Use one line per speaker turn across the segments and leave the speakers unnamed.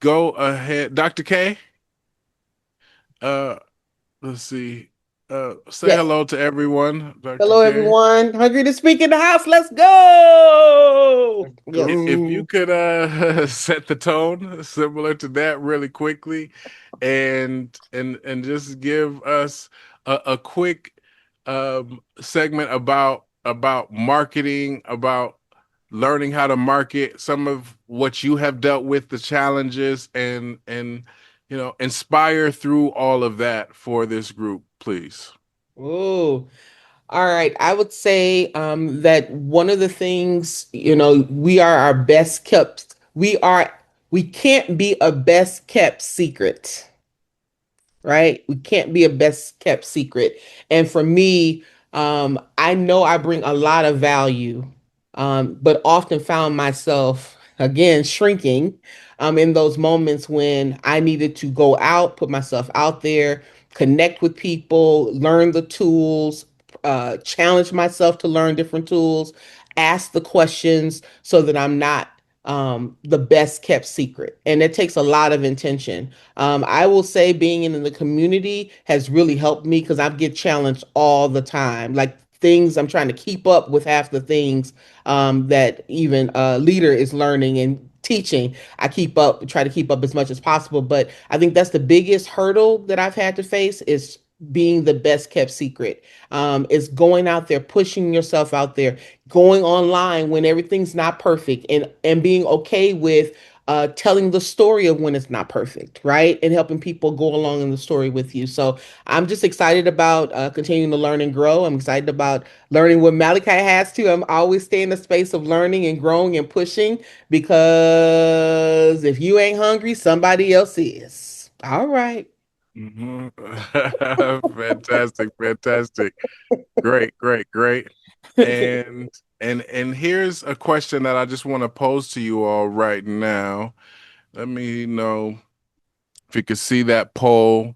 go ahead. Dr. K, uh, let's see. Say
Yes.
hello to everyone, Dr.
Hello,
K.
everyone. Hungry to speak in the house. Let's go. Yes.
If you could set the tone similar to that really quickly and just give us a quick segment about marketing, about learning how to market, some of what you have dealt with, the challenges and inspire through all of that for this group, please.
Oh, all right. I would say that one of the things, we are our best kept. We can't be a best kept secret, right? We can't be a best kept secret. And for me, I know I bring a lot of value, but often found myself again shrinking in those moments when I needed to go out, put myself out there, connect with people, learn the tools, challenge myself to learn different tools, ask the questions so that I'm not the best kept secret. And it takes a lot of intention. I will say being in the community has really helped me because I get challenged all the time. Like things I'm trying to keep up with half the things that even a leader is learning and teaching. I keep up, try to keep up as much as possible. But I think that's the biggest hurdle that I've had to face is being the best kept secret. Is going out there, pushing yourself out there, going online when everything's not perfect, and being okay with telling the story of when it's not perfect, right? And helping people go along in the story with you. So I'm just excited about continuing to learn and grow. I'm excited about learning what Malachi has to. I'm always stay in the space of learning and growing and pushing because if you ain't hungry, somebody else is. All right.
Mhm. Fantastic, fantastic. Great, great, great. And and here's a question that I just want to pose to you all right now. Let me know if you can see that poll.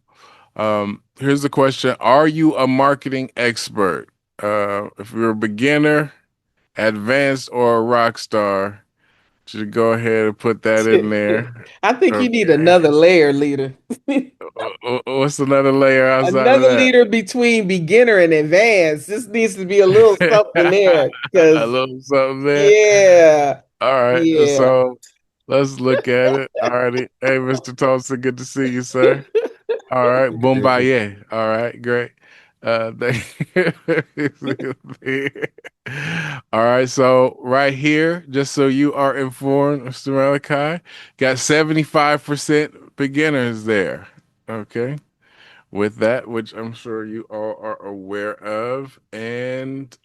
Here's the question. Are you a marketing expert? If you're a beginner, advanced, or a rock star, just go ahead and put that in there.
I think you need
Okay.
another layer, leader.
What's another layer outside of
Another
that?
leader between beginner and advanced. This needs to be a little something there.
A
Because,
little something there.
yeah,
All right.
yeah.
So let's look at it. All righty. Hey, Mr. Thompson, good to see you, sir. All right. Boombaye. All right. Great. Thank All right. So right here, just so you are informed, Mr. Malachi, got 75% beginners there. Okay. With that, which I'm sure you all are aware of. And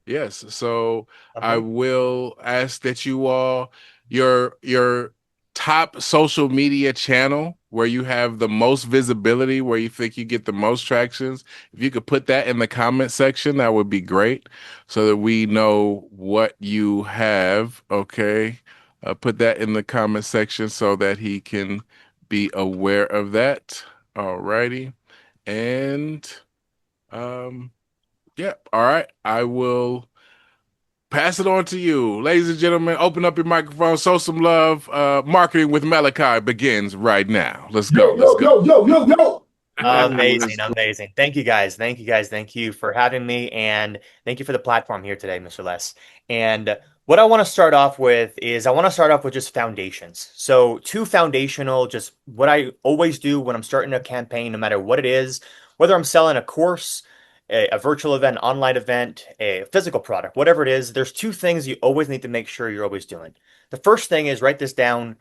yes, so I
Uh-huh.
will ask that you all your top social media channel where you have the most visibility, where you think you get the most tractions. If you could put that in the comment section, that would be great so that we know what you have. Okay. Put that in the comment section so that he can be aware of that. All righty. And um yeah, all right. I will pass it on to you. Ladies and gentlemen, open up your microphone, show some love. Marketing with Malachi begins right now. Let's go.
Yo,
Let's
yo,
go.
yo, yo, yo, yo.
Amazing,
Let's go.
amazing. Thank you guys. Thank you guys. Thank you for having me and thank you for the platform here today, Mr. Les. And what I want to start off with is I want to start off with just foundations. So, two foundational, just what I always do when I'm starting a campaign, no matter what it is, whether I'm selling a course, a virtual event, online event, a physical product, whatever it is, there's two things you always need to make sure you're always doing. The first thing is write this down,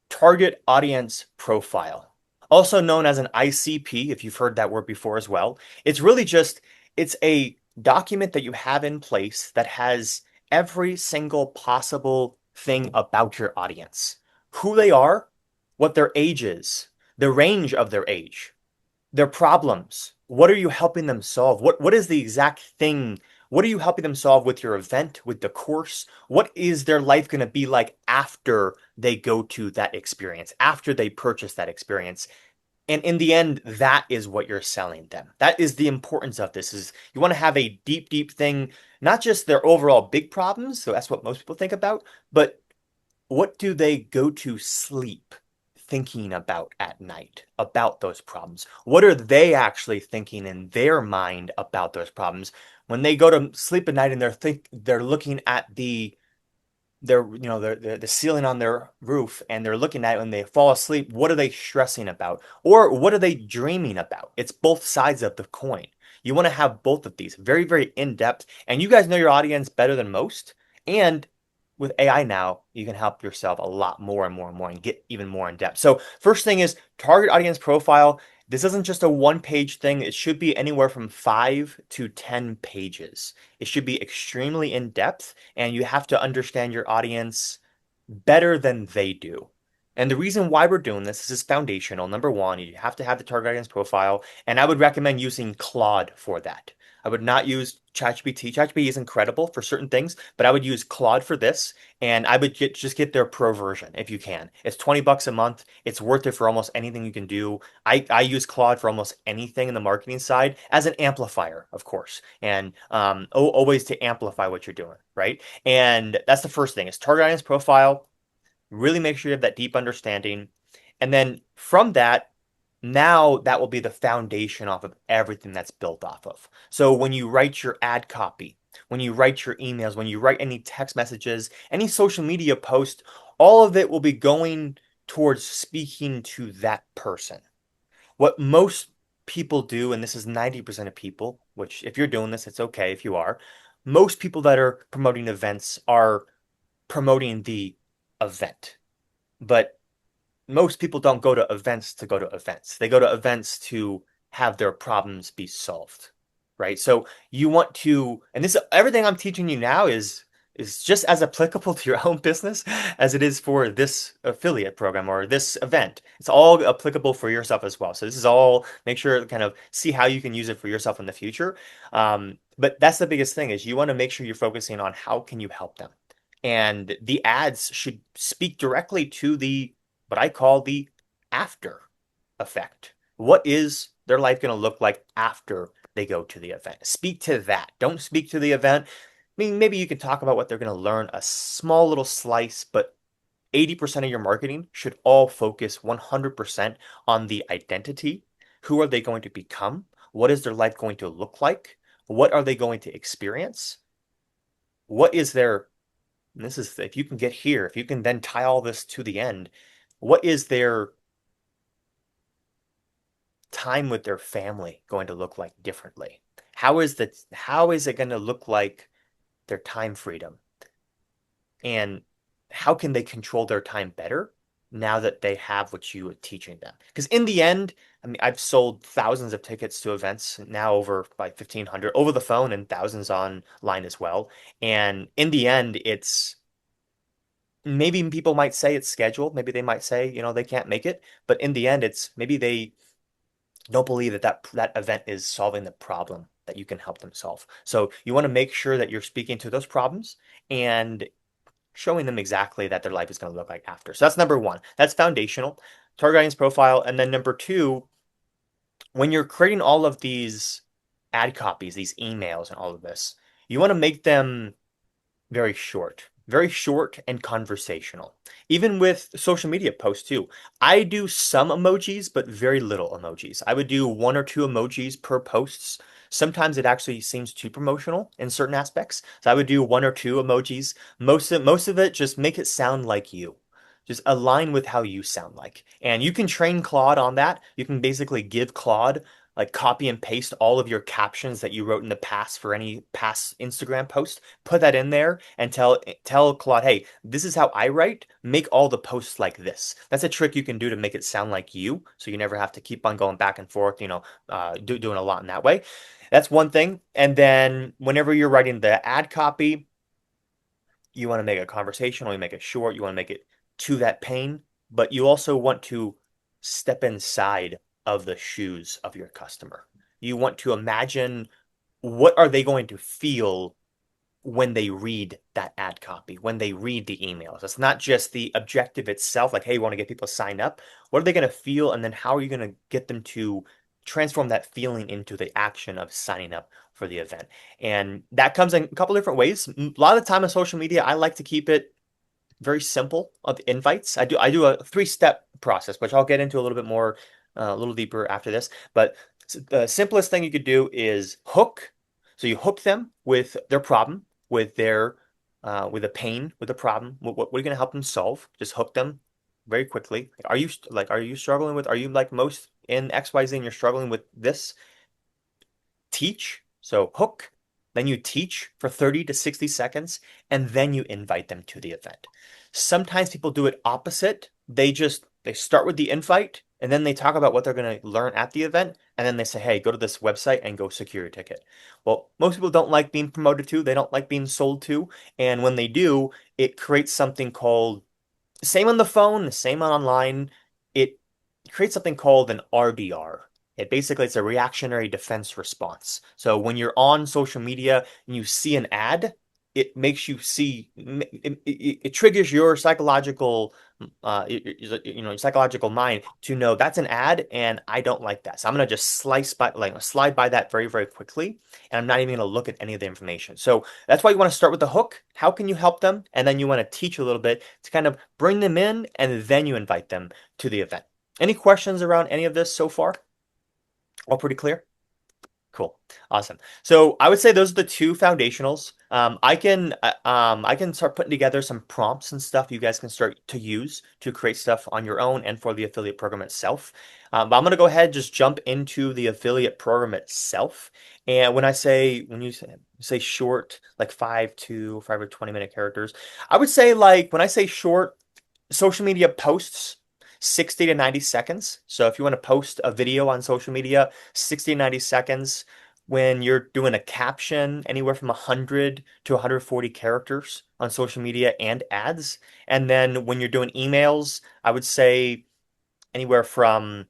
target audience profile, also known as an ICP, if you've heard that word before as well. It's really just it's a document that you have in place that has every single possible thing about your audience, who they are, what their age is, the range of their age, their problems. What are you helping them solve? What is the exact thing? What are you helping them solve with your event, with the course? What is their life going to be like after they go to that experience, after they purchase that experience? And in the end, that is what you're selling them. That is the importance of this is you want to have a deep thing, not just their overall big problems, so that's what most people think about, but what do they go to sleep thinking about at night about those problems? What are they actually thinking in their mind about those problems? When they go to sleep at night and they're looking at the ceiling on their roof and they're looking at it when they fall asleep, what are they stressing about? Or what are they dreaming about? It's both sides of the coin. You want to have both of these very, very in depth. And you guys know your audience better than most. And with AI now, you can help yourself a lot more and more and more and get even more in depth. So, first thing is target audience profile. This isn't just a one page thing, it should be anywhere from 5 to 10 pages. It should be extremely in depth, and you have to understand your audience better than they do. And the reason why we're doing this is foundational. Number one, you have to have the target audience profile, and I would recommend using Claude for that. I would not use ChatGPT. ChatGPT is incredible for certain things, but I would use Claude for this, and I would just get their pro version if you can. It's $20 a month. It's worth it for almost anything you can do. I use Claude for almost anything in the marketing side as an amplifier, of course, and always to amplify what you're doing, right? And that's the first thing is target audience profile. Really make sure you have that deep understanding. And then from that, now that will be the foundation off of everything that's built off of. So when you write your ad copy, when you write your emails, when you write any text messages, any social media post, all of it will be going towards speaking to that person. What most people do, and this is 90% of people, which if you're doing this, it's okay if you are. Most people that are promoting events are promoting the event. But most people don't go to events to go to events. They go to events to have their problems be solved, right? So you want to, and this everything I'm teaching you now is just as applicable to your own business as it is for this affiliate program or this event. It's all applicable for yourself as well. So this is all make sure to kind of see how you can use it for yourself in the future. But that's the biggest thing is you want to make sure you're focusing on how can you help them. And the ads should speak directly to the what I call the after effect. What is their life going to look like after they go to the event? Speak to that. Don't speak to the event. I mean, maybe you can talk about what they're going to learn, a small little slice, but 80% of your marketing should all focus 100% on the identity. Who are they going to become? What is their life going to look like? What are they going to experience? What is their and this is if you can get here, if you can then tie all this to the end, what is their time with their family going to look like differently? How is it going to look like their time freedom? And how can they control their time better now that they have what you are teaching them? Because in the end, I mean, I've sold thousands of tickets to events now over like 1,500 over the phone and thousands online as well. And in the end, it's maybe people might say it's scheduled. Maybe they might say, they can't make it. But in the end, it's maybe they don't believe that event is solving the problem that you can help them solve. So you want to make sure that you're speaking to those problems and showing them exactly that their life is going to look like after. So that's number one. That's foundational. Target audience profile. And then number two, when you're creating all of these ad copies, these emails and all of this, you want to make them very short and conversational. Even with social media posts too. I do some emojis, but very little emojis. I would do one or two emojis per posts. Sometimes it actually seems too promotional in certain aspects. So I would do one or two emojis. Most of it just make it sound like you. Just align with how you sound like. And you can train Claude on that. You can basically give Claude like copy and paste all of your captions that you wrote in the past for any past Instagram post, put that in there and tell Claude, hey, this is how I write. Make all the posts like this. That's a trick you can do to make it sound like you, so you never have to keep on going back and forth. Doing a lot in that way. That's one thing. And then whenever you're writing the ad copy, you want to make it conversational, you make it short, you want to make it to that pain, but you also want to step inside of the shoes of your customer. You want to imagine what are they going to feel when they read that ad copy, when they read the emails. It's not just the objective itself, like, hey, you want to get people signed up. What are they going to feel? And then how are you going to get them to transform that feeling into the action of signing up for the event? And that comes in a couple different ways. A lot of the time on social media, I like to keep it very simple of invites. I do a three-step process, which I'll get into a little bit more, a little deeper after this. But the simplest thing you could do is hook. So you hook them with their problem, with a pain, with a problem. What are you going to help them solve? Just hook them very quickly. Are you struggling with? Are you like most in XYZ and you're struggling with this? Teach. So hook, then you teach for 30 to 60 seconds, and then you invite them to the event. Sometimes people do it opposite. They start with the invite and then they talk about what they're going to learn at the event, and then they say, "Hey, go to this website and go secure your ticket." Well, most people don't like being promoted to, they don't like being sold to, and when they do, it creates something called, same on the phone, same on online. It creates something called an RDR. It's a reactionary defense response. So when you're on social media and you see an ad, it makes you see it triggers your psychological your psychological mind to know that's an ad and I don't like that. So I'm gonna just slide by that very, very quickly, and I'm not even gonna look at any of the information. So that's why you want to start with the hook. How can you help them? And then you want to teach a little bit to kind of bring them in, and then you invite them to the event. Any questions around any of this so far? All pretty clear? Cool. Awesome. So I would say those are the two foundationals. I can start putting together some prompts and stuff you guys can start to use to create stuff on your own and for the affiliate program itself. But I'm gonna go ahead and just jump into the affiliate program itself. And when you say short, like 5 or 20 minute characters, I would say like when I say short, social media posts 60 to 90 seconds. So if you want to post a video on social media, 60 to 90 seconds. When you're doing a caption, anywhere from 100 to 140 characters on social media and ads. And then when you're doing emails, I would say anywhere from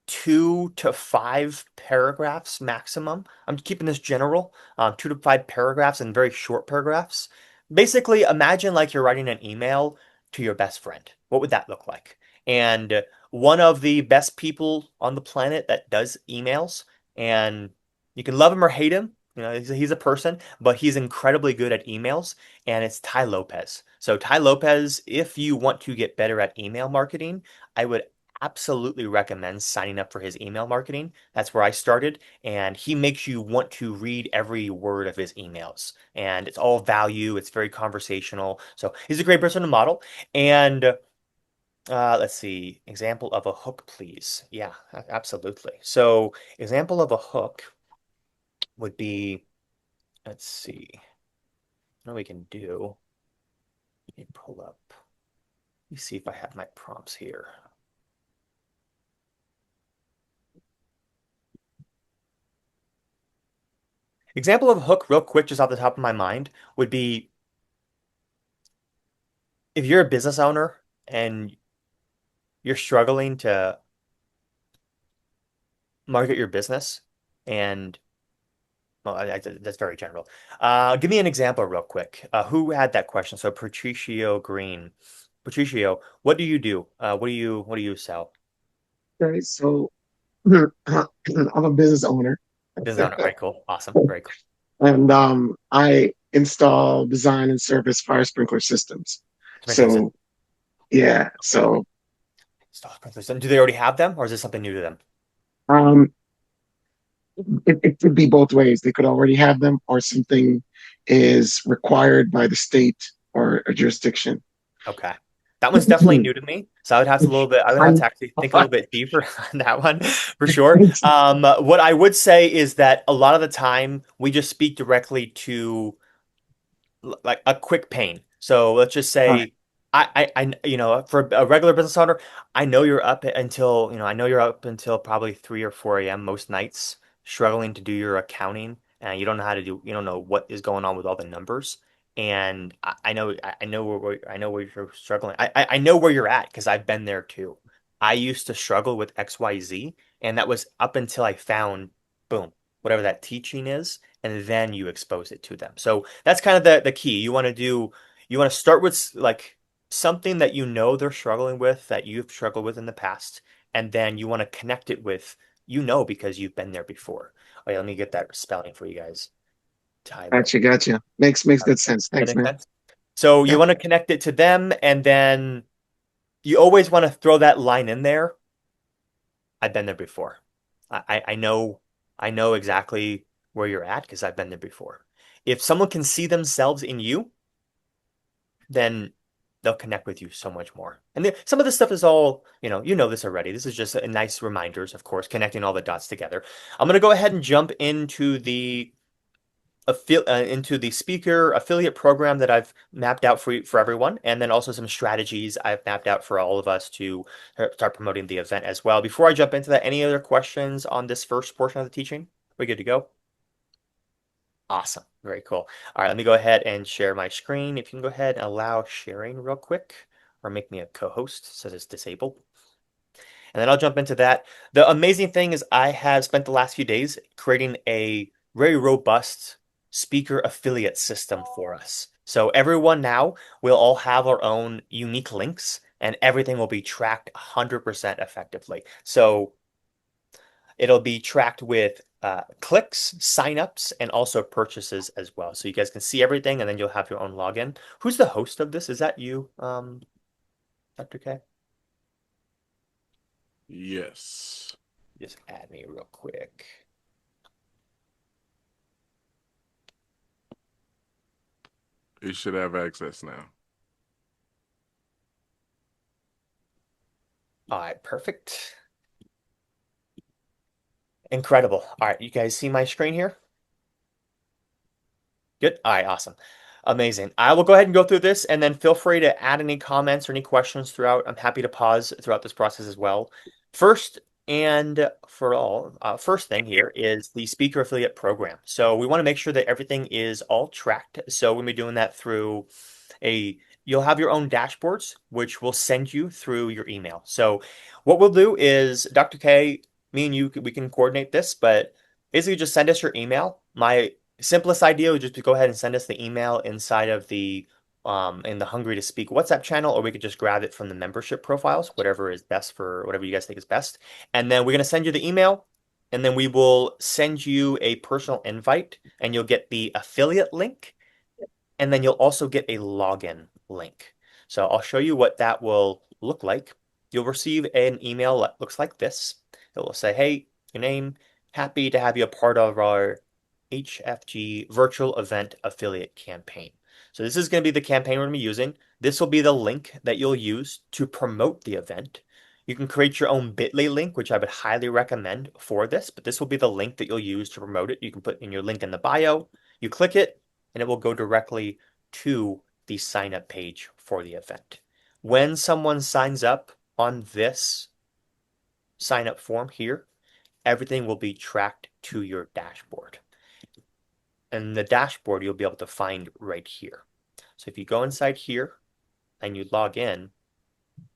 2 to 5 paragraphs maximum. I'm keeping this general, 2 to 5 paragraphs and very short paragraphs. Basically, imagine like you're writing an email to your best friend. What would that look like? And one of the best people on the planet that does emails, and you can love him or hate him. He's a person, but he's incredibly good at emails, and it's Ty Lopez. So, Ty Lopez, if you want to get better at email marketing, I would absolutely recommend signing up for his email marketing. That's where I started, and he makes you want to read every word of his emails. And it's all value, it's very conversational. So he's a great person to model. And let's see, example of a hook, please. Yeah, absolutely. So, example of a hook would be, let's see, what we can do. Let me pull up. Let me see if I have my prompts here. Example of a hook, real quick, just off the top of my mind, would be if you're a business owner and you're struggling to market your business, and well, that's very general. Give me an example real quick. Who had that question? So Patricio Green. Patricio, what do you do? What do you sell?
Okay, so I'm a business owner,
Business owner. All right, cool. Awesome. Very cool.
and I install, design, and service fire sprinkler systems.
Sprinkler system.
So yeah, so
Sprinkler system. Do they already have them, or is this something new to them?
um, it could be both ways. They could already have them, or something is required by the state or a jurisdiction.
Okay. That one's definitely new to me. So I would have to actually think a little bit deeper on that one for sure. What I would say is that a lot of the time we just speak directly to like a quick pain. So let's just
All right,
say for a regular business owner, I know you're up until probably 3 or 4 a.m. most nights, struggling to do your accounting, and you don't know what is going on with all the numbers. And I know where you're struggling. I know where you're at because I've been there too. I used to struggle with XYZ, and that was up until I found, boom, whatever that teaching is, and then you expose it to them. So that's kind of the key. You want to start with like something that you know they're struggling with, that you've struggled with in the past, and then you want to connect it with, because you've been there before. Oh yeah, let me get that spelling for you guys. Ty Lopez.
gotcha. Makes good sense.
That
Thanks,
make
man.
sense? So you
Yeah.
want to connect it to them, and then you always want to throw that line in there. I've been there before. I know exactly where you're at because I've been there before. If someone can see themselves in you, then they'll connect with you so much more. And some of this stuff is all, you know this already. This is just a nice reminders, of course, connecting all the dots together. I'm going to go ahead and jump into the speaker affiliate program that I've mapped out for everyone, and then also some strategies I've mapped out for all of us to start promoting the event as well. Before I jump into that, any other questions on this first portion of the teaching? We good to go? Awesome. Very cool. All right, let me go ahead and share my screen. If you can go ahead and allow sharing real quick, or make me a co-host, so it's disabled. And then I'll jump into that. The amazing thing is I have spent the last few days creating a very robust speaker affiliate system for us. So everyone now will all have our own unique links and everything will be tracked 100% effectively. So it'll be tracked with clicks, signups, and also purchases as well. So you guys can see everything and then you'll have your own login. Who's the host of this? Is that you, Dr. K?
Yes.
Just add me real quick.
You should have access now.
All right, perfect. Incredible. All right, you guys see my screen here? Good. All right, awesome. Amazing. I will go ahead and go through this and then feel free to add any comments or any questions throughout. I'm happy to pause throughout this process as well. First and for all, first thing here is the speaker affiliate program. So we want to make sure that everything is all tracked. So we'll be doing that through you'll have your own dashboards, which will send you through your email. So what we'll do is, Dr. K, me and you, we can coordinate this, but basically just send us your email. My simplest idea would just be go ahead and send us the email inside of the in the Hungry to Speak WhatsApp channel, or we could just grab it from the membership profiles, whatever is best for whatever you guys think is best. And then we're gonna send you the email, and then we will send you a personal invite, and you'll get the affiliate link, and then you'll also get a login link. So I'll show you what that will look like. You'll receive an email that looks like this. It will say, hey, your name, happy to have you a part of our HFG virtual event affiliate campaign. So this is going to be the campaign we're going to be using. This will be the link that you'll use to promote the event. You can create your own bit.ly link, which I would highly recommend for this, but this will be the link that you'll use to promote it. You can put in your link in the bio. You click it, and it will go directly to the sign up page for the event. When someone signs up on this sign up form here, everything will be tracked to your dashboard. And the dashboard you'll be able to find right here. So if you go inside here and you log in,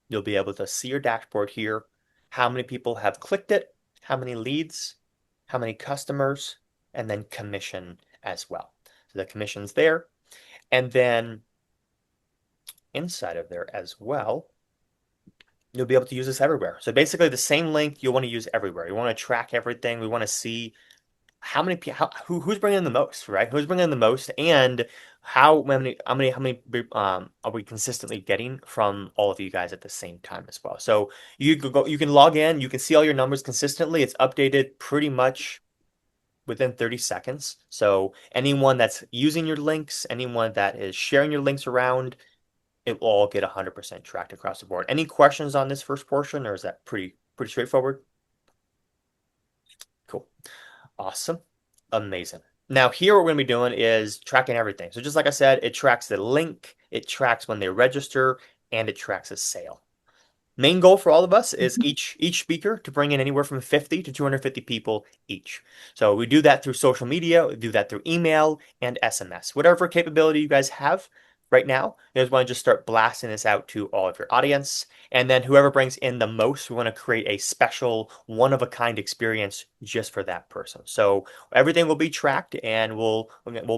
you'll be able to see your dashboard here, how many people have clicked it, how many leads, how many customers, and then commission as well. So the commission's there. And then inside of there as well, you'll be able to use this everywhere. So basically the same link you'll want to use everywhere. You want to track everything. We want to see who's bringing in the most, right? Who's bringing in the most, and how many are we consistently getting from all of you guys at the same time as well. So you can log in, you can see all your numbers consistently. It's updated pretty much within 30 seconds. So anyone that's using your links, anyone that is sharing your links around, it will all get 100% tracked across the board. Any questions on this first portion, or is that pretty straightforward? Cool. Awesome. Amazing. Now here what we're going to be doing is tracking everything. So just like I said, it tracks the link, it tracks when they register, and it tracks a sale. Main goal for all of us is each speaker to bring in anywhere from 50 to 250 people each. So we do that through social media, we do that through email and SMS. Whatever capability you guys have right now, you guys want to just start blasting this out to all of your audience. And then whoever brings in the most, we want to create a special one-of-a-kind experience just for that person. So everything will be tracked, and we'll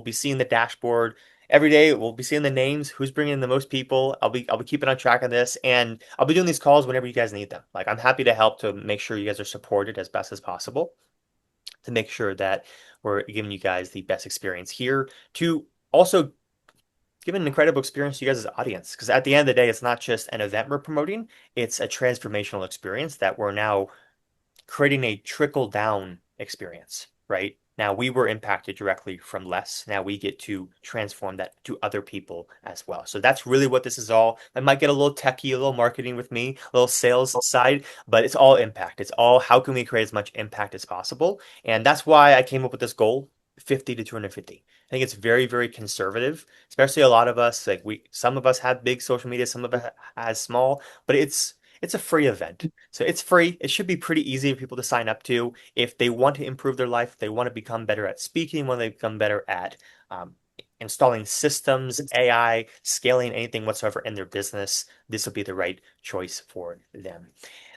be seeing the dashboard every day. We'll be seeing the names, who's bringing in the most people. I'll be keeping on track of this, and I'll be doing these calls whenever you guys need them. Like, I'm happy to help to make sure you guys are supported as best as possible, to make sure that we're giving you guys the best experience here, to also give an incredible experience to you guys' audience. Because at the end of the day, it's not just an event we're promoting, it's a transformational experience that we're now creating a trickle down experience, right? Now we were impacted directly from less. Now we get to transform that to other people as well. So that's really what this is all. I might get a little techie, a little marketing with me, a little sales side, but it's all impact. It's all how can we create as much impact as possible? And that's why I came up with this goal, 50 to 250. I think it's very, very conservative, especially a lot of us, like some of us have big social media, some of us has small, but it's a free event. So it's free. It should be pretty easy for people to sign up to if they want to improve their life, if they want to become better at speaking, when they become better at um, installing systems, AI, scaling anything whatsoever in their business. This will be the right choice for them.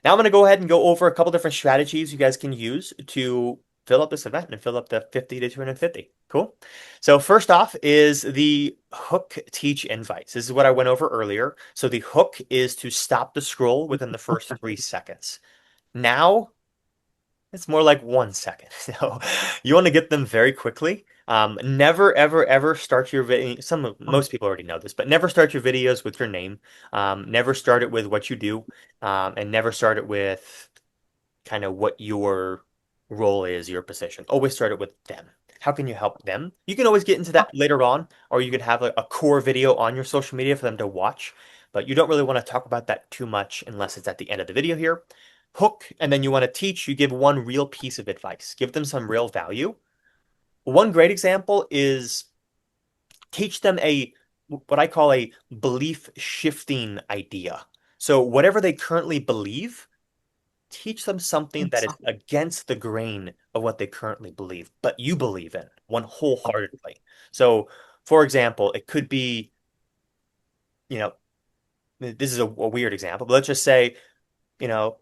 Now I'm going to go ahead and go over a couple different strategies you guys can use to fill up this event and fill up the 50 to 250. Cool. So first off is the hook teach invites. This is what I went over earlier. So the hook is to stop the scroll within the first 3 seconds. Now it's more like 1 second. So you want to get them very quickly. Never, ever, ever start your video. Most people already know this, but never start your videos with your name. Never start it with what you do, and never start it with kind of what your role is, your position. Always start it with them. How can you help them? You can always get into that later on, or you could have like a core video on your social media for them to watch, but you don't really want to talk about that too much unless it's at the end of the video here. Hook, and then you want to teach, you give one real piece of advice. Give them some real value. One great example is teach them what I call a belief shifting idea. So whatever they currently believe, teach them something that is against the grain of what they currently believe, but you believe in one wholeheartedly. So, for example, it could be, you know, this is a weird example, but let's just say, you know,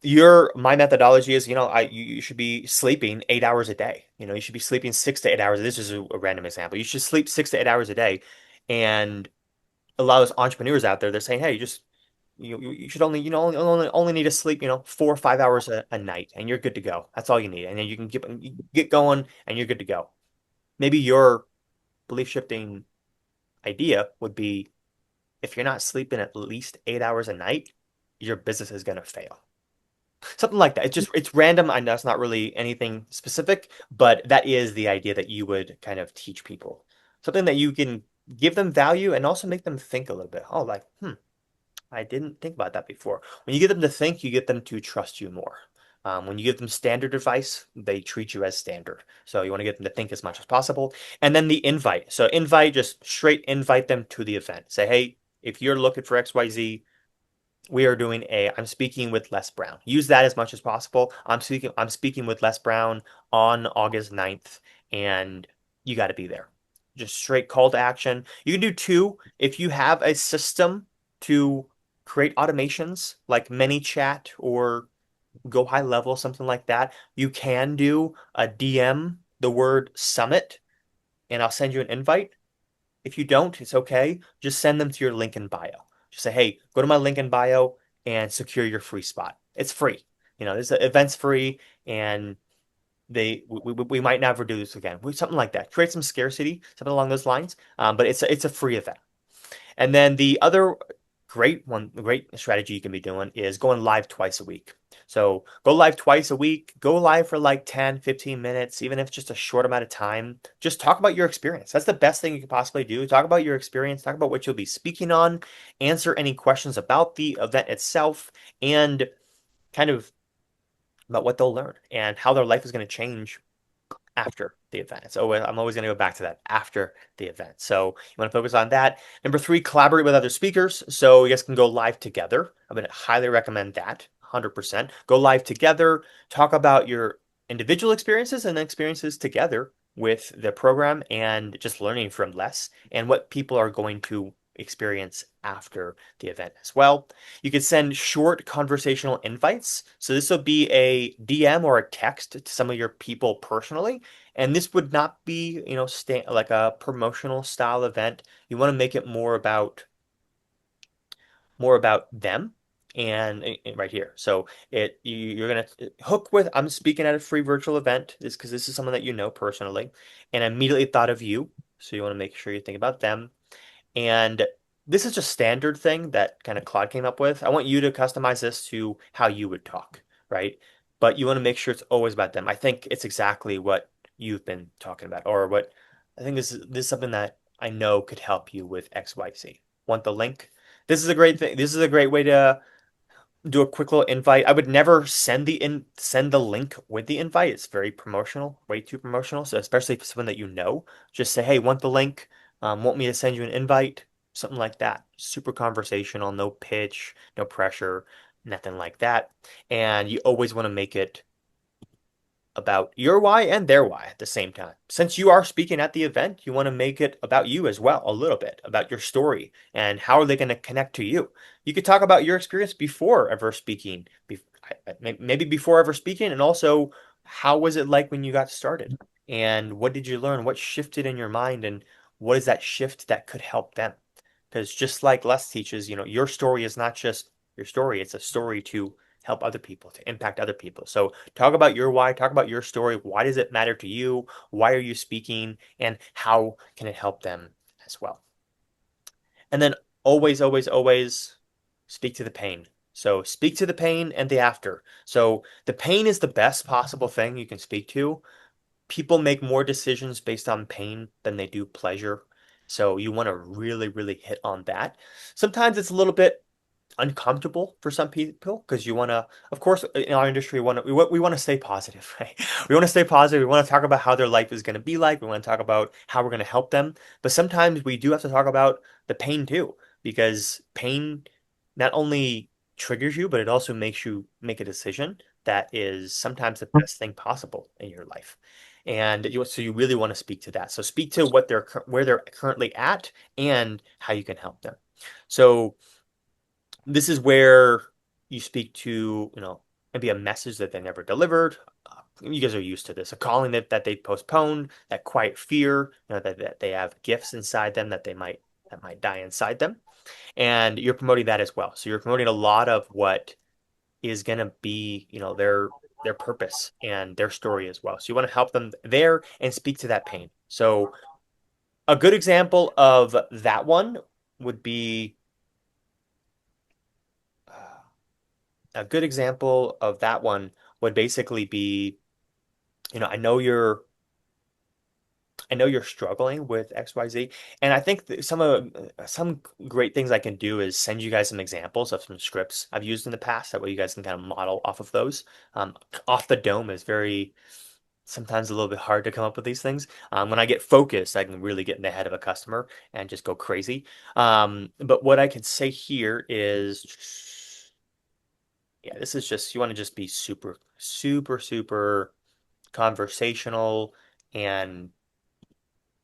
your my methodology is, you should be sleeping 8 hours a day. You should be sleeping 6 to 8 hours. This is a random example. You should sleep 6 to 8 hours a day, and a lot of those entrepreneurs out there, they're saying, hey, you should only only need to sleep 4 or 5 hours a night and you're good to go. That's all you need, and then you get going and you're good to go. Maybe your belief shifting idea would be, if you're not sleeping at least 8 hours a night, your business is going to fail. Something like that. It's random. I know it's not really anything specific, but that is the idea that you would kind of teach people. Something that you can give them value and also make them think a little bit. Oh, like, I didn't think about that before. When you get them to think, you get them to trust you more. When you give them standard advice, they treat you as standard. So you want to get them to think as much as possible. And then the invite. So invite, just straight invite them to the event. Say, hey, if you're looking for XYZ, I'm speaking with Les Brown. Use that as much as possible. I'm speaking with Les Brown on August 9th, and you got to be there. Just straight call to action. You can do two if you have a system to create automations like ManyChat or Go High Level, something like that. You can do a DM the word summit, and I'll send you an invite. If you don't, it's okay. Just send them to your link in bio. Just say, hey, go to my link in bio and secure your free spot. It's free. This event's free, and we might never do this again. Something like that. Create some scarcity, something along those lines. But it's a free event. And then the other great strategy you can be doing is going live twice a week. So go live twice a week, go live for like 10, 15 minutes, even if it's just a short amount of time. Just talk about your experience. That's the best thing you can possibly do. Talk about your experience, talk about what you'll be speaking on, answer any questions about the event itself, and kind of about what they'll learn and how their life is going to change after the event. So I'm always going to go back to that after the event. So you want to focus on that. Number three, collaborate with other speakers. So you guys can go live together. I'm going to highly recommend that. 100%. Go live together, talk about your individual experiences and experiences together with the program, and just learning from Les and what people are going to experience after the event as well. You can send short conversational invites. So this will be a DM or a text to some of your people personally. And this would not be, like a promotional style event. You want to make it more about them, and right here. So you're gonna hook with, I'm speaking at a free virtual event, this because this is someone that you know personally, and I immediately thought of you. So you want to make sure you think about them. And this is just standard thing that kind of Claude came up with. I want you to customize this to how you would talk, right? But you want to make sure it's always about them. I think it's exactly what you've been talking about, or what I think this is something that I know could help you with XYZ. Want the link? This is a great thing. This is a great way to do a quick little invite. I would never send the link with the invite. It's very promotional, way too promotional. So especially if it's someone that you know, just say, "Hey, want the link? Want me to send you an invite?" Something like that. Super conversational, no pitch, no pressure, nothing like that. And you always want to make it about your why and their why at the same time. Since you are speaking at the event, you want to make it about you as well, a little bit about your story and how are they going to connect to you. You could talk about your experience before ever speaking, maybe before ever speaking, and also how was it like when you got started? And what did you learn? What shifted in your mind? And what is that shift that could help them? Because just like Les teaches, your story is not just your story, it's a story to help other people, to impact other people. So talk about your why, talk about your story. Why does it matter to you? Why are you speaking? And how can it help them as well? And then always, always, always speak to the pain. So speak to the pain and the after. So the pain is the best possible thing you can speak to. People make more decisions based on pain than they do pleasure. So you want to really, really hit on that. Sometimes it's a little bit uncomfortable for some people because you want to, of course, in our industry, we want to stay positive, right? We want to stay positive. We want to talk about how their life is going to be like. We want to talk about how we're going to help them. But sometimes we do have to talk about the pain too, because pain not only triggers you, but it also makes you make a decision that is sometimes the best thing possible in your life. And so you really want to speak to that. So speak to where they're currently at and how you can help them. So this is where you speak to, maybe a message that they never delivered. You guys are used to this, a calling that they postponed, that quiet fear, that they have gifts inside them that might die inside them. And you're promoting that as well. So you're promoting a lot of what is going to be, their purpose and their story as well. So you want to help them there and speak to that pain. So a good example of that one would be a good example of that one would basically be, you know, I know you're I know you're struggling with XYZ, and I think that some great things I can do is send you guys some examples of some scripts I've used in the past. That way you guys can kind of model off of those. Off the dome is very sometimes a little bit hard to come up with these things. When I get focused, I can really get in the head of a customer and just go crazy. But what I can say here is, yeah, this is just you want to just be super, super, super conversational and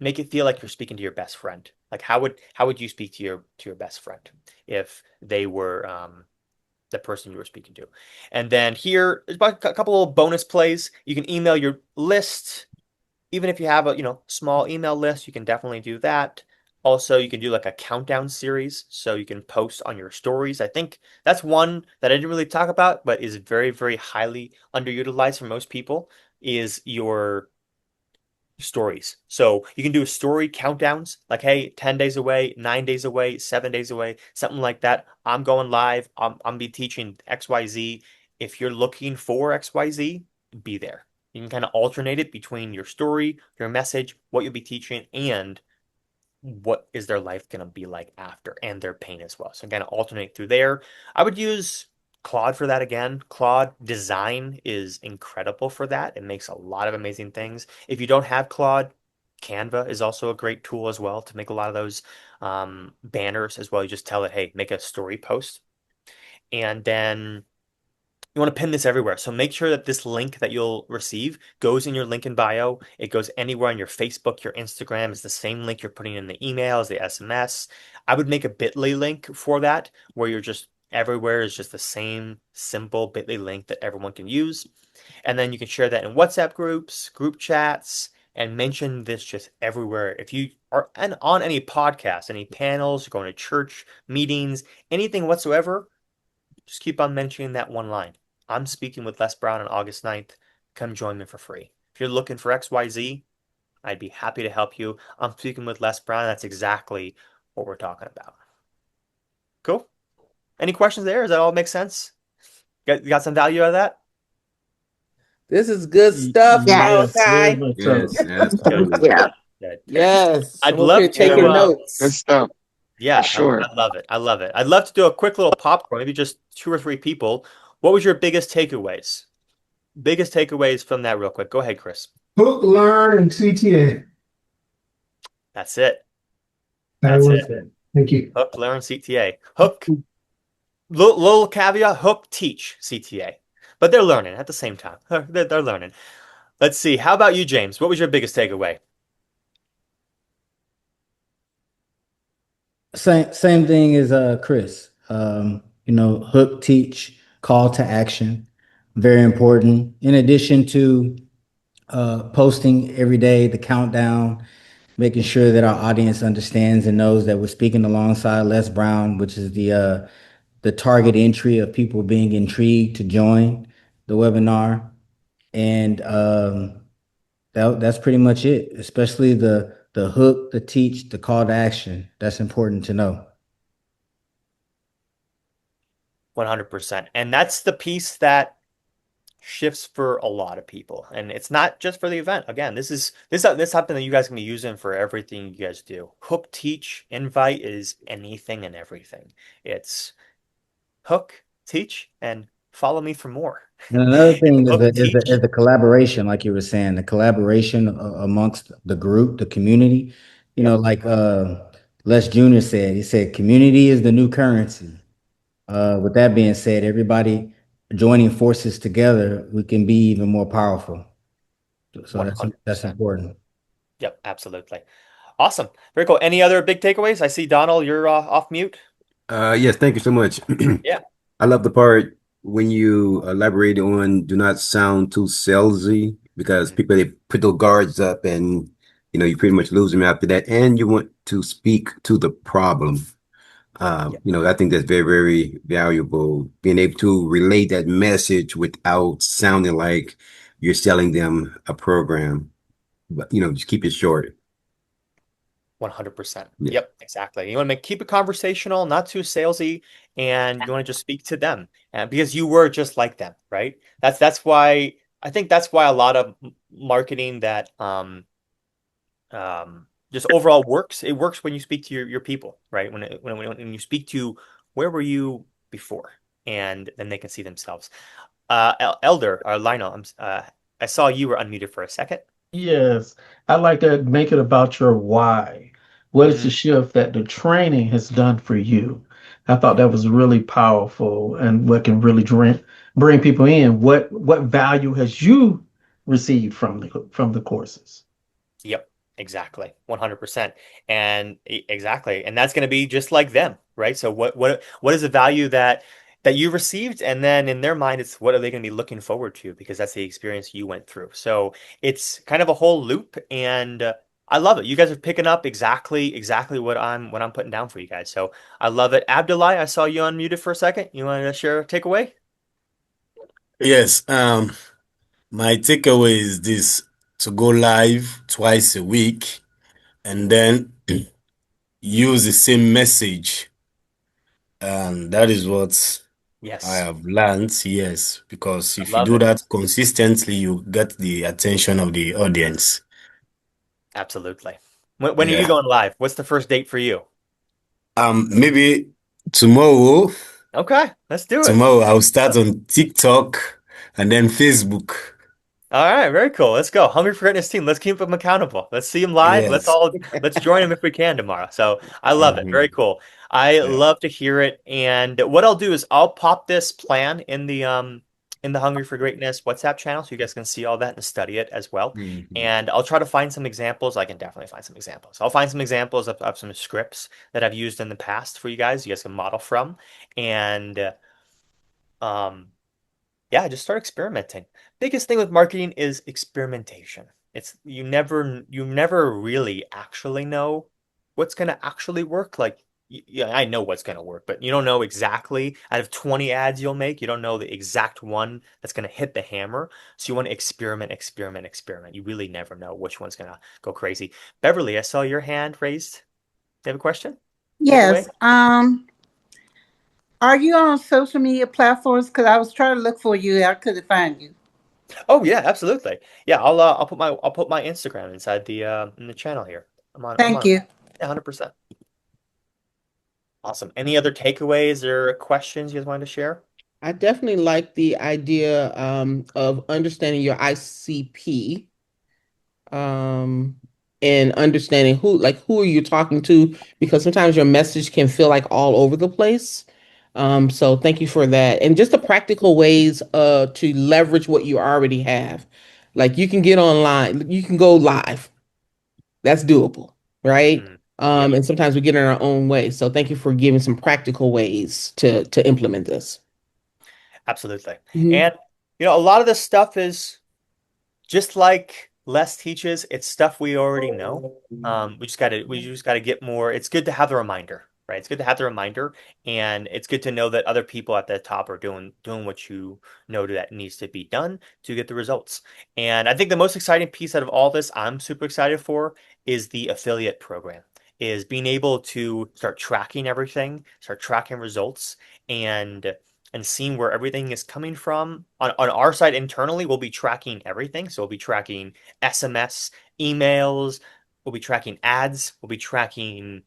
make it feel like you're speaking to your best friend. Like how would you speak to your best friend if they were the person you were speaking to? And then here is about a couple of bonus plays. You can email your list. Even if you have a small email list, you can definitely do that. Also, you can do like a countdown series, so you can post on your stories. I think that's one that I didn't really talk about, but is very, very highly underutilized for most people, is your stories. So you can do story countdowns, like, hey, 10 days away, 9 days away, 7 days away, something like that. I'm going live. I'm be teaching XYZ. If you're looking for XYZ, be there. You can kind of alternate it between your story, your message, what you'll be teaching, and what is their life going to be like after, and their pain as well. So kind of alternate through there. I would use Claude for that again. Claude design is incredible for that. It makes a lot of amazing things. If you don't have Claude, Canva is also a great tool as well to make a lot of those banners as well. You just tell it, hey, make a story post. And then you want to pin this everywhere. So make sure that this link that you'll receive goes in your link in bio. It goes anywhere on your Facebook, your Instagram. It's the same link you're putting in the email as the SMS. I would make a bit.ly link for that where you're just everywhere is just the same simple bit.ly link that everyone can use. And then you can share that in WhatsApp groups, group chats, and mention this just everywhere. If you are on any podcast, any panels, going to church meetings, anything whatsoever, just keep on mentioning that one line. I'm speaking with Les Brown on August 9th. Come join me for free. If you're looking for XYZ, I'd be happy to help you. I'm speaking with Les Brown. That's exactly what we're talking about. Cool. Any questions there? Does that all make sense? Got some value out of that?
This is good stuff,
Yes, very
Malachi.
much so.
Yes,
Good.
absolutely.
Yeah,
Good.
Yes,
I'd
I'm over
love
here taking
to,
yeah, good
notes.
stuff for
yeah,
sure.
I love it. I love it. I'd love to do a quick little popcorn, maybe just two or three people. What was your biggest takeaways? Biggest takeaways from that, real quick. Go ahead, Chris.
Hook, learn, and CTA.
That's it.
That
That's
was
it.
it. Thank you.
Hook, learn, CTA. Hook, little caveat, hook, teach, CTA. But they're learning at the same time. They're learning. Let's see. How about you, James? What was your biggest takeaway?
Same thing as Chris. Hook, teach, call to action, very important. In addition to posting every day, the countdown, making sure that our audience understands and knows that we're speaking alongside Les Brown, which is the target entry of people being intrigued to join the webinar. And that's pretty much it, especially the hook, the teach, the call to action. That's important to know.
100%. And that's the piece that shifts for a lot of people. And it's not just for the event. Again, this something that you guys can be using for everything you guys do. Hook, teach, invite is anything and everything. It's hook, teach, and follow me for more.
And another thing is
Hook,
is
teach.
the collaboration, like you were saying, the collaboration amongst the group, the community.
Yep.
Like Les Jr. said, he said, community is the new currency. With that being said, everybody joining forces together, we can be even more powerful. So that's
100%.
important.
Yep, absolutely. Awesome. Very cool. Any other big takeaways? I see Donald, you're off mute.
Yes, thank you so much.
Yeah.
I love the part when you elaborate on do not sound too salesy because
Mhm.
people they put those guards up and you pretty much lose them after that. And you want to speak to the problem.
Yep.
I think that's very, very valuable. Being able to relay that message without sounding like you're selling them a program. But just keep it short.
100%.
Yeah.
Yep, exactly. You want to keep it conversational, not too salesy, and you want to just speak to them, and because you were just like them, right? That's why I think that's why a lot of marketing that just overall works. It works when you speak to your people, right? When you speak to where were you before, and then they can see themselves. Elder or Lionel, I saw you were unmuted for a second.
Yes, I like to make it about your why. What is the
Mhm.
shift that the training has done for you? I thought that was really powerful and what can really bring people in. What value has you received from the courses?
Yep, exactly. 100%. And exactly. And that's going to be just like them, right? So what is the value that you received? And then in their mind, it's what are they going to be looking forward to because that's the experience you went through. So it's kind of a whole loop and I love it. You guys are picking up exactly what I'm putting down for you guys. So I love it. Abdullah, I saw you unmuted for a second. You want to share a takeaway?
Yes, my takeaway is this to go live twice a week and then use the same message. And that is what I
Yes,
have learned, yes, because
I
if you
love
do
it.
that consistently, you get the attention of the audience.
Absolutely. When are you
Yeah.
going live? What's the first date for you?
Maybe tomorrow,
Okay, let's do it.
tomorrow I'll start on TikTok and then Facebook.
All right, very cool. Let's go. Hungry for Greatness team. Let's keep them accountable. Let's see them live.
Yes.
Let's join them if we can tomorrow. So I love it. Very
Mhm.
cool. I
Yeah.
love to hear it. And what I'll do is I'll pop this plan in the Hungry for Greatness WhatsApp channel so you guys can see all that and study it as well.
Mhm.
And I'll try to find some examples. I can definitely find some examples. I'll find some examples of some scripts that I've used in the past for you guys. You guys can model from. And um yeah, just start experimenting. Biggest thing with marketing is experimentation. It's you never really actually know what's going to actually work. Like yeah, I know what's going to work, but you don't know exactly out of 20 ads you'll make, you don't know the exact one that's going to hit the hammer. So you want to experiment, experiment, experiment. You really never know which one's going to go crazy. Beverly, I saw your hand raised. Do you have a question? takeaway?
Yes. Are you on social media platforms? Because I was trying to look for you. I couldn't find you.
Oh yeah, absolutely. Yeah, I'll put my Instagram inside the in the channel here. I'm
Thank
on
you.
100%. Awesome. Any other takeaways or questions you guys wanted to share?
I definitely like the idea of understanding your ICP, um, and understanding who are you talking to, because sometimes your message can feel like all over the place. So thank you for that. And just the practical ways to leverage what you already have. Like you can get online, you can go live. That's doable, right?
Mm, yep,
And sometimes we get in our own way. So thank you for giving some practical ways to implement this.
absolutely.
Mhm.
And a lot of this stuff is just like Les teaches, it's stuff we already know. We just gotta get more. It's good to have the reminder, right? It's good to have the reminder, and it's good to know that other people at the top are doing what you know that needs to be done to get the results. And I think the most exciting piece out of all this, I'm super excited for, is the affiliate program. Is being able to start tracking everything, start tracking results, and seeing where everything is coming from. On our side internally, we'll be tracking everything. So we'll be tracking SMS, emails, we'll be tracking ads, we'll be tracking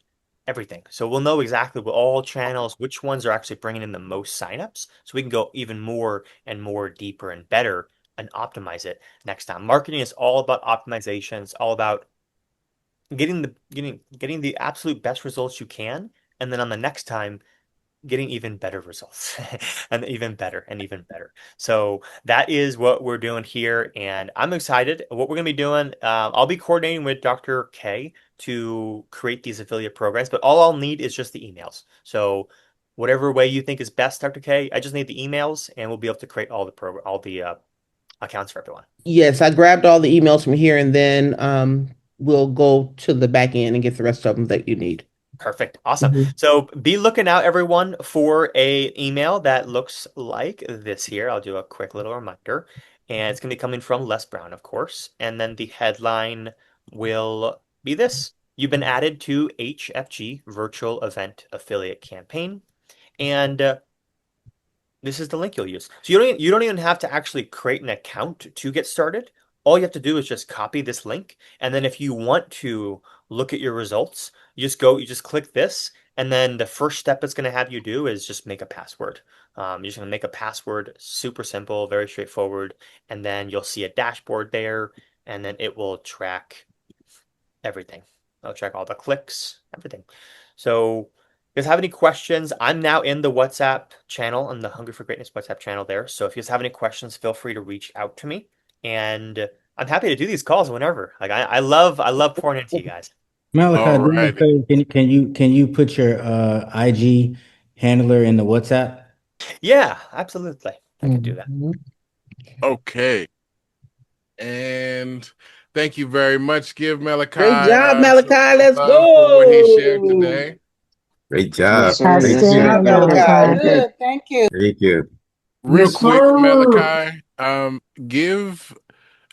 everything. So we'll know exactly what all channels, which ones are actually bringing in the most signups. So we can go even more and more deeper and better and optimize it next time. Marketing is all about optimization. It's all about getting the absolute best results you can. And then on the next time, getting even better results and even better and even better. So that is what we're doing here. And I'm excited. What we're going to be doing, I'll be coordinating with Dr. K to create these affiliate programs, but all I'll need is just the emails. So whatever way you think is best, Dr. K, I just need the emails and we'll be able to create all the accounts for everyone.
Yes, I grabbed all the emails from here, and then we'll go to the back end and get the rest of them that you need.
Perfect. Awesome.
Mhm.
So be looking out, everyone, for a email that looks like this here. I'll do a quick little reminder. And it's going to be coming from Les Brown, of course. And then the headline will be this. You've been added to HFG Virtual Event Affiliate Campaign. And this is the link you'll use. So you don't even have to actually create an account to get started. All you have to do is just copy this link. And then if you want to look at your results, you just click this. And then the first step it's going to have you do is just make a password. You're just going to make a password, super simple, very straightforward. And then you'll see a dashboard there. And then it will track everything. I'll check all the clicks, everything. So, if you guys have any questions, I'm now in the WhatsApp channel, in the Hungry for Greatness WhatsApp channel there. So if you guys have any questions, feel free to reach out to me. And I'm happy to do these calls whenever. Like I love pouring into you guys.
Malachi,
All
do me a
righty.
favor. Can you put your IG handler in the WhatsApp?
Yeah, absolutely. I could do that.
Mhm.
Okay. And thank you very much. Give Malachi
Great job,
some
Malachi. Let's
love for what he shared
go.
today.
Great
Yes,
job.
sir.
Thank
Yes,
Good
you.
sir.
job,
Good job,
Okay.
Malachi.
Malachi.
Okay.
Good. Thank you.
Thank you.
Real
Yes,
quick,
sir.
Malachi, give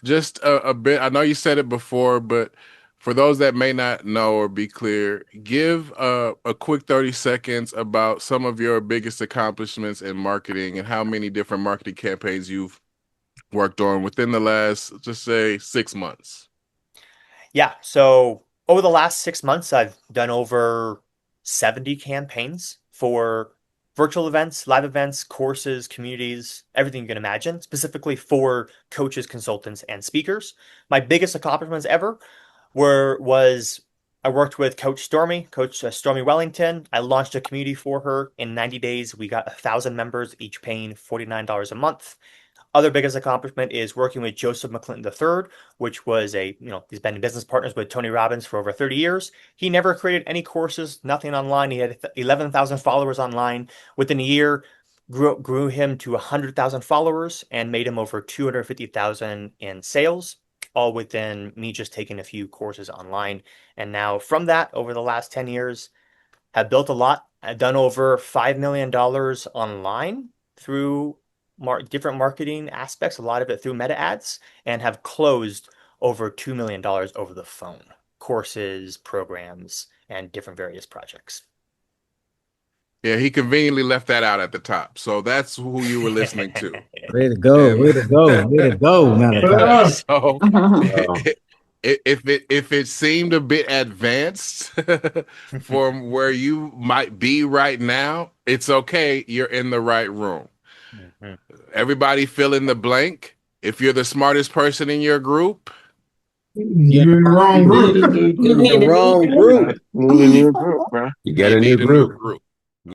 just a bit. I know you said it before, but for those that may not know or be clear, give a quick 30 seconds about some of your biggest accomplishments in marketing and how many different marketing campaigns you've worked on within the last, just say, 6 months.
Yeah, so over the last 6 months, I've done over 70 campaigns for virtual events, live events, courses, communities, everything you can imagine, specifically for coaches, consultants, and speakers. My biggest accomplishments ever was I worked with Coach Stormy Wellington. I launched a community for her in 90 days. We got 1,000 members, each paying $49 a month. Other biggest accomplishment is working with Joseph McClinton III, which was he's been in business partners with Tony Robbins for over 30 years. He never created any courses, nothing online. He had 11,000 followers online. Within a year, grew him to 100,000 followers and made him over 250,000 in sales, all within me just taking a few courses online. And now from that, over the last 10 years, have built a lot. I've done over $5 million online through different marketing aspects, a lot of it through meta ads, and have closed over $2 million over the phone, courses, programs, and different various projects.
Yeah, he conveniently left that out at the top. So that's who you were listening to.
Way to go.
And
Way to go. Way to go, Malachi.
so
Wow.
if it seemed a bit advanced from where you might be right now, it's okay. You're in the right room.
Mhm.
Everybody fill in the blank. If you're the smartest person in your group,
You're in the wrong
You need
group.
a new
You're
group.
in the wrong group.
You need a new group, bro.
You got
you
a new
need a new
group.
group.